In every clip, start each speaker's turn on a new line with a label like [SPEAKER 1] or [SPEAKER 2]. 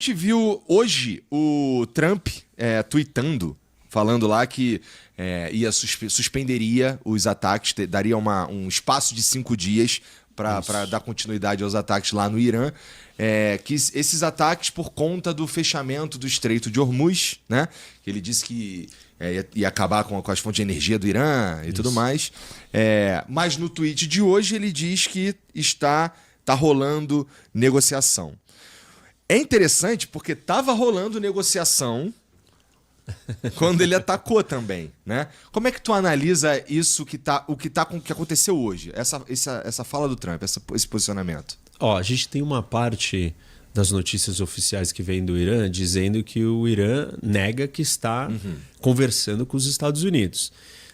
[SPEAKER 1] gente viu hoje o Trump tweetando, falando lá que suspenderia os ataques, daria um espaço de 5 dias para dar continuidade aos ataques lá no Irã. Que esses ataques por conta do fechamento do Estreito de Hormuz, né? Que ele disse que ia acabar com as fontes de energia do Irã e tudo mais. Mas no tweet de hoje ele diz que está rolando negociação. É interessante porque estava rolando negociação quando ele atacou também, né? Como é que tu analisa isso que aconteceu hoje? Essa fala do Trump, esse posicionamento?
[SPEAKER 2] A gente tem uma parte das notícias oficiais que vem do Irã dizendo que o Irã nega que está conversando com os Estados Unidos.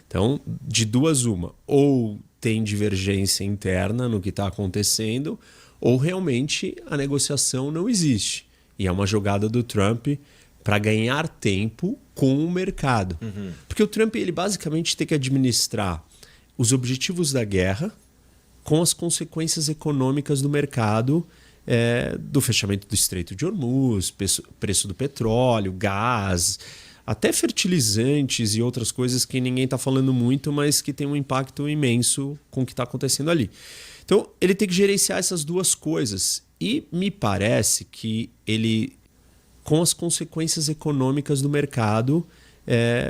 [SPEAKER 2] Então, de duas uma, ou tem divergência interna no que está acontecendo, ou realmente a negociação não existe. E é uma jogada do Trump para ganhar tempo com o mercado. Porque o Trump ele basicamente tem que administrar os objetivos da guerra com as consequências econômicas do mercado, do fechamento do Estreito de Hormuz, preço do petróleo, gás, até fertilizantes e outras coisas que ninguém está falando muito, mas que tem um impacto imenso com o que está acontecendo ali. Então, ele tem que gerenciar essas duas coisas. E me parece que ele, com as consequências econômicas do mercado,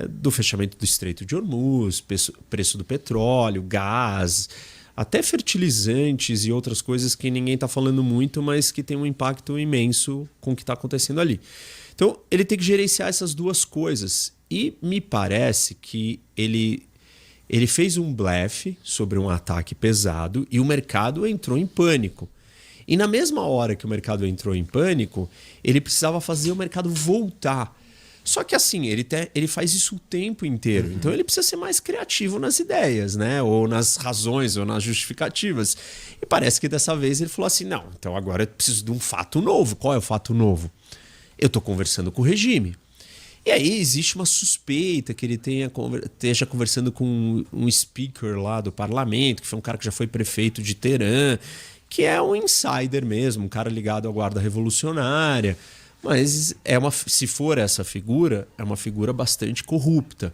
[SPEAKER 2] do fechamento do Estreito de Hormuz, preço do petróleo, gás, até fertilizantes e outras coisas que ninguém está falando muito, mas que tem um impacto imenso com o que está acontecendo ali. Então, ele tem que gerenciar essas duas coisas. E me parece que ele fez um blefe sobre um ataque pesado e o mercado entrou em pânico. E na mesma hora que o mercado entrou em pânico, ele precisava fazer o mercado voltar. Só que assim, ele faz isso o tempo inteiro. Então ele precisa ser mais criativo nas ideias, né? Ou nas razões, ou nas justificativas. E parece que dessa vez ele falou assim, não, então agora eu preciso de um fato novo. Qual é o fato novo? Eu estou conversando com o regime. E aí existe uma suspeita que ele esteja conversando com um speaker lá do parlamento, que foi um cara que já foi prefeito de Teherã, que é um insider mesmo, um cara ligado à Guarda Revolucionária. Mas se for essa figura, é uma figura bastante corrupta.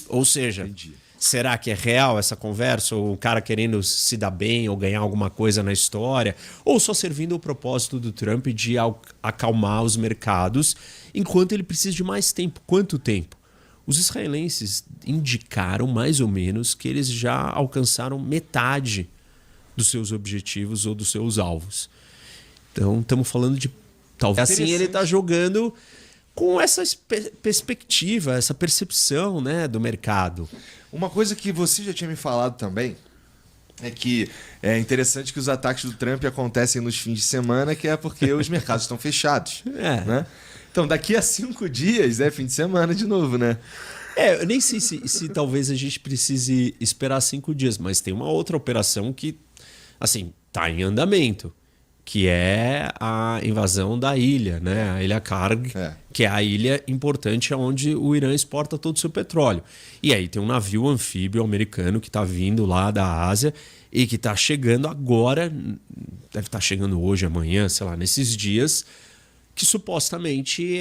[SPEAKER 2] Ou seja, entendi. Será que é real essa conversa? Ou o cara querendo se dar bem ou ganhar alguma coisa na história? Ou só servindo o propósito do Trump de acalmar os mercados enquanto ele precisa de mais tempo? Quanto tempo? Os israelenses indicaram mais ou menos que eles já alcançaram metade dos seus objetivos ou dos seus alvos. Então, estamos falando de... Talvez assim ele está jogando com essa perspectiva, essa percepção, né, do mercado.
[SPEAKER 1] Uma coisa que você já tinha me falado também é que é interessante que os ataques do Trump acontecem nos fins de semana, que é porque os mercados estão fechados. Né? Então, daqui a 5 dias é fim de semana de novo, né?
[SPEAKER 2] Eu nem sei se talvez a gente precise esperar 5 dias, mas tem uma outra operação que, assim, está em andamento, que é a invasão da ilha, né? A ilha Karg, que é a ilha importante onde o Irã exporta todo o seu petróleo. E aí tem um navio anfíbio americano que está vindo lá da Ásia e que está chegando agora, deve estar chegando hoje, amanhã, sei lá, nesses dias, que supostamente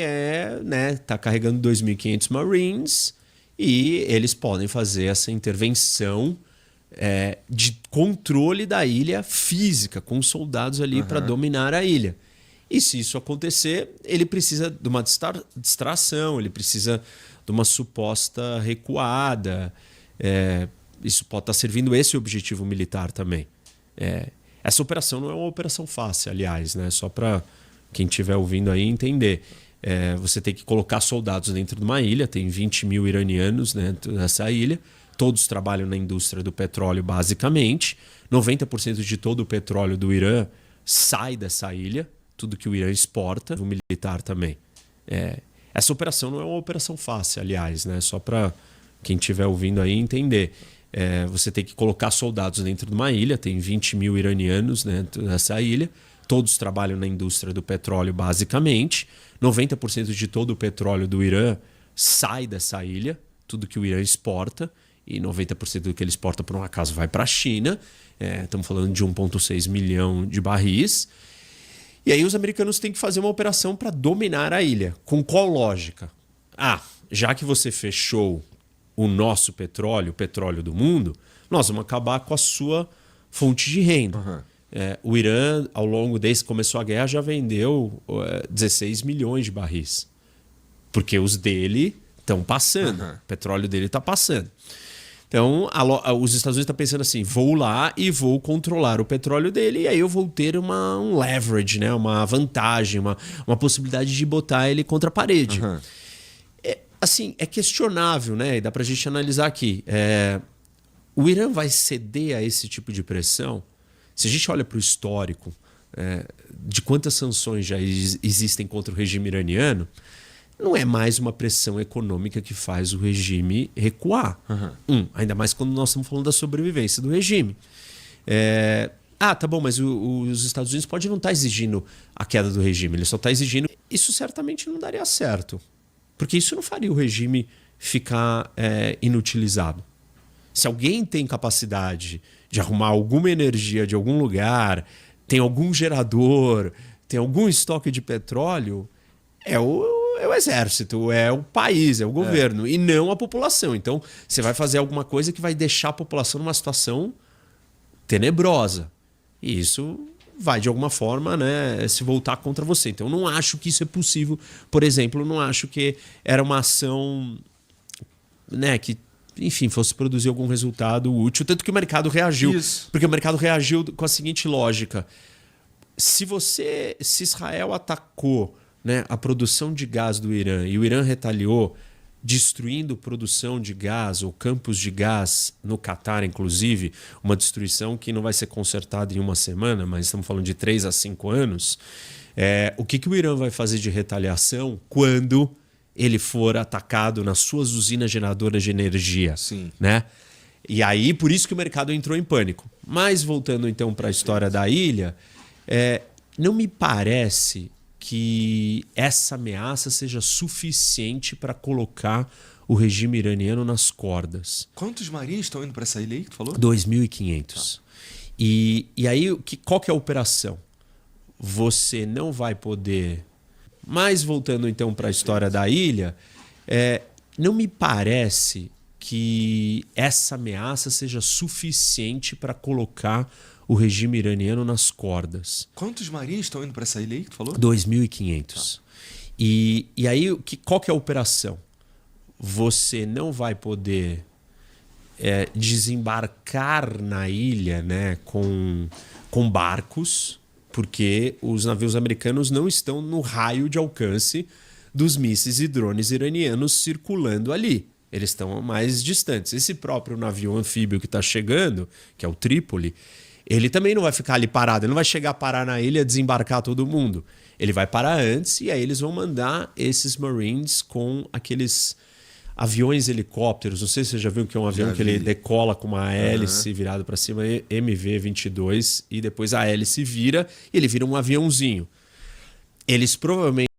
[SPEAKER 2] tá carregando 2.500 Marines e eles podem fazer essa intervenção de controle da ilha física, com soldados ali para dominar a ilha. E se isso acontecer, ele precisa de uma distração, ele precisa de uma suposta recuada. Isso pode estar servindo esse objetivo militar também. Essa operação não é uma operação fácil, aliás, né? Só para quem estiver ouvindo aí entender. Você tem que colocar soldados dentro de uma ilha, tem 20 mil iranianos dentro dessa ilha. Todos trabalham na indústria do petróleo, basicamente. 90% de todo o petróleo do Irã sai dessa ilha. Tudo que o Irã exporta, o militar também. Essa operação não é uma operação fácil, aliás, né? Só para quem estiver ouvindo aí entender. Você tem que colocar soldados dentro de uma ilha. Tem 20 mil iranianos dentro dessa ilha. Todos trabalham na indústria do petróleo, basicamente. 90% de todo o petróleo do Irã sai dessa ilha. Tudo que o Irã exporta. E 90% do que ele exporta, por um acaso, vai para a China. Estamos falando de 1,6 milhão de barris. E aí os americanos têm que fazer uma operação para dominar a ilha. Com qual lógica? Já que você fechou o nosso petróleo, o petróleo do mundo, nós vamos acabar com a sua fonte de renda.
[SPEAKER 1] Uhum.
[SPEAKER 2] O Irã, ao longo desde que começou a guerra, já vendeu 16 milhões de barris. Porque os dele estão passando. O petróleo dele está passando. Então, os Estados Unidos estão pensando assim, vou lá e vou controlar o petróleo dele e aí eu vou ter um leverage, né? Uma vantagem, uma possibilidade de botar ele contra a parede.
[SPEAKER 1] Uhum.
[SPEAKER 2] É questionável, né? E dá para a gente analisar aqui. O Irã vai ceder a esse tipo de pressão? Se a gente olha para o histórico de quantas sanções já existem contra o regime iraniano, não é mais uma pressão econômica que faz o regime recuar. Ainda mais quando nós estamos falando da sobrevivência do regime. Tá bom, mas os Estados Unidos podem não estar exigindo a queda do regime, ele só está exigindo. Isso certamente não daria certo. Porque isso não faria o regime ficar inutilizado. Se alguém tem capacidade de arrumar alguma energia de algum lugar, tem algum gerador, tem algum estoque de petróleo, é o exército, é o país, é o governo, e não a população. Então, você vai fazer alguma coisa que vai deixar a população numa situação tenebrosa. E isso vai, de alguma forma, né, se voltar contra você. Então, eu não acho que isso é possível. Por exemplo, eu não acho que era uma ação, né, que, enfim, fosse produzir algum resultado útil. Tanto que o mercado reagiu.
[SPEAKER 1] Isso.
[SPEAKER 2] Porque o mercado reagiu com a seguinte lógica. Se Israel atacou, né, a produção de gás do Irã e o Irã retaliou destruindo produção de gás ou campos de gás no Catar, inclusive, uma destruição que não vai ser consertada em uma semana, mas estamos falando de 3 a 5 anos, o que o Irã vai fazer de retaliação quando ele for atacado nas suas usinas generadoras de energia?
[SPEAKER 1] Sim.
[SPEAKER 2] Né? E aí, por isso que o mercado entrou em pânico. Mas, voltando então para a história da ilha, não me parece que essa ameaça seja suficiente para colocar o regime iraniano nas cordas.
[SPEAKER 1] Quantos marinhos estão indo para essa ilha aí que tu falou?
[SPEAKER 2] 2.500. E aí, qual que é a operação? Você não vai poder... Mas voltando então para a história da ilha, não me parece que essa ameaça seja suficiente para colocar o regime iraniano nas cordas.
[SPEAKER 1] Quantos marinhos estão indo para essa ilha aí que tu falou?
[SPEAKER 2] 2.500. E aí, qual que é a operação? Você não vai poder desembarcar na ilha, né, com barcos, porque os navios americanos não estão no raio de alcance dos mísseis e drones iranianos circulando ali. Eles estão mais distantes. Esse próprio navio anfíbio que está chegando, que é o Trípoli, ele também não vai ficar ali parado, ele não vai chegar a parar na ilha e desembarcar todo mundo. Ele vai parar antes e aí eles vão mandar esses Marines com aqueles aviões helicópteros. Não sei se você já viu que é um avião que ele decola com uma hélice virada para cima, MV-22, e depois a hélice vira e ele vira um aviãozinho. Eles provavelmente